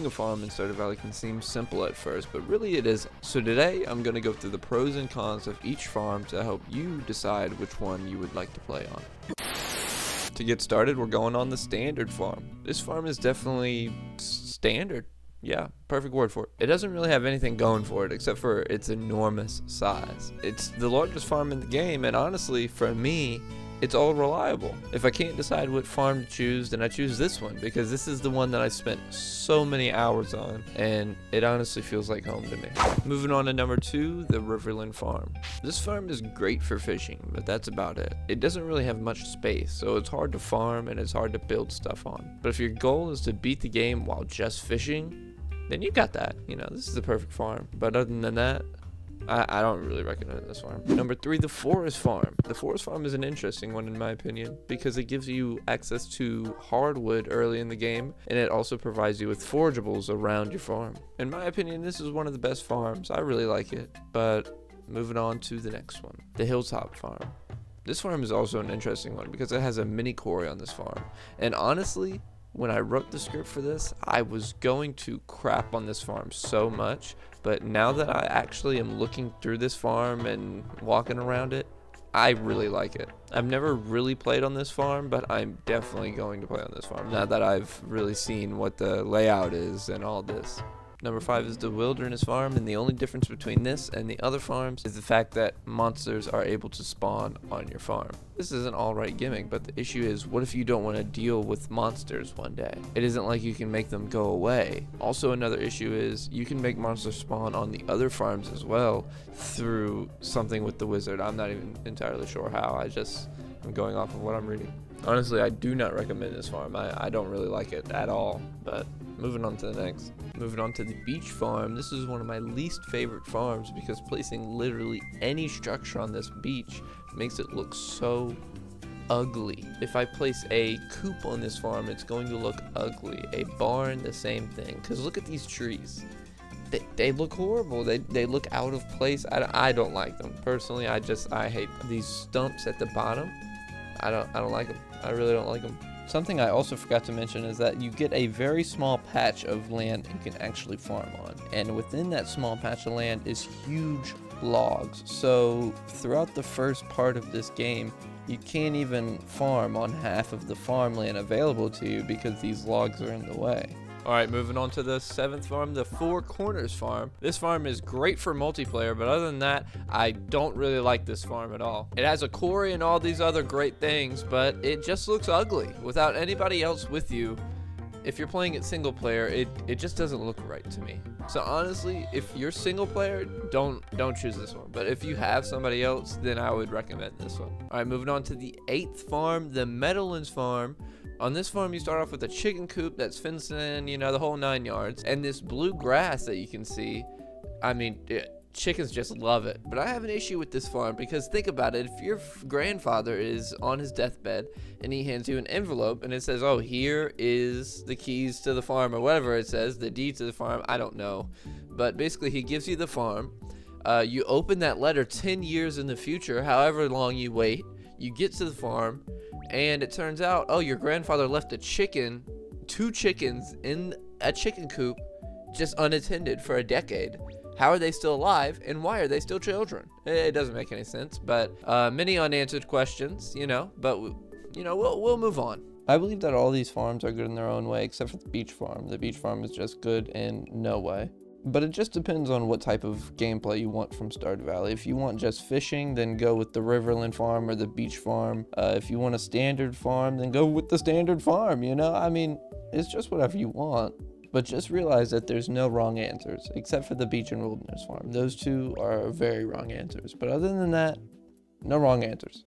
Owning a farm in Stardew Valley can seem simple at first, but really it isn't. So today I'm going to go through the pros and cons of each farm to help you decide which one you would like to play on. To get started, we're going on the standard farm. This farm is definitely standard. Yeah, perfect word for it. It doesn't really have anything going for it except for its enormous size. It's the largest farm in the game, and honestly, for me, it's all reliable. If I can't decide what farm to choose, then I choose this one because this is the one that I spent so many hours on, and it honestly feels like home to me. Moving on to number 2, the Riverland Farm. This farm is great for fishing, but that's about it. It doesn't really have much space, so it's hard to farm and it's hard to build stuff on. But if your goal is to beat the game while just fishing, then you got that. You know, this is the perfect farm. But other than that, I don't really recommend this farm. Number 3, the Forest Farm. The Forest Farm is an interesting one in my opinion because it gives you access to hardwood early in the game, and it also provides you with forageables around your farm. In my opinion, this is one of the best farms. I really like it. But moving on to the next one, the Hilltop Farm. This farm is also an interesting one because it has a mini quarry on this farm. And honestly, when I wrote the script for this, I was going to crap on this farm so much, but now that I actually am looking through this farm and walking around it, I really like it. I've never really played on this farm, but I'm definitely going to play on this farm now that I've really seen what the layout is and all this. Number 5 is the Wilderness Farm, and the only difference between this and the other farms is the fact that monsters are able to spawn on your farm. This is an alright gimmick, but the issue is, what if you don't want to deal with monsters one day? It isn't like you can make them go away. Also, another issue is you can make monsters spawn on the other farms as well through something with the wizard. I'm not even entirely sure how. I'm going off of what I'm reading. Honestly, I do not recommend this farm. I don't really like it at all, but moving on to the next. Moving on to the Beach Farm. This is one of my least favorite farms because placing literally any structure on this beach makes it look so ugly. If I place a coop on this farm, it's going to look ugly. A barn, the same thing. Because look at these trees. They look horrible. They look out of place. I don't like them. Personally, I hate them. These stumps at the bottom. I don't like them. I really don't like them. Something I also forgot to mention is that you get a very small patch of land you can actually farm on. And within that small patch of land is huge logs. So throughout the first part of this game, you can't even farm on half of the farmland available to you because these logs are in the way. Alright, moving on to the 7th farm, the Four Corners Farm. This farm is great for multiplayer, but other than that, I don't really like this farm at all. It has a quarry and all these other great things, but it just looks ugly without anybody else with you. If you're playing it single player, it just doesn't look right to me. So honestly, if you're single player, don't choose this one. But if you have somebody else, then I would recommend this one. Alright, moving on to the 8th farm, the Meadowlands Farm. On this farm, you start off with a chicken coop that's fenced in, you know, the whole 9 yards. And this blue grass that you can see, I mean, chickens just love it. But I have an issue with this farm because think about it. If your grandfather is on his deathbed and he hands you an envelope and it says, oh, here is the keys to the farm or whatever it says, the deed to the farm, I don't know. But basically, he gives you the farm. You open that letter 10 years in the future, however long you wait. You get to the farm. And it turns out, oh, your grandfather left two chickens in a chicken coop just unattended for a decade. How are they still alive, and why are they still children? It doesn't make any sense, but many unanswered questions, you know, but, we'll move on. I believe that all these farms are good in their own way, except for the Beach Farm. The Beach Farm is just good in no way. But it just depends on what type of gameplay you want from Stardew Valley. If you want just fishing, then go with the Riverland Farm or the Beach Farm. If you want a standard farm, then go with the standard farm, you know? I mean, it's just whatever you want. But just realize that there's no wrong answers, except for the Beach and Wilderness Farm. Those two are very wrong answers. But other than that, no wrong answers.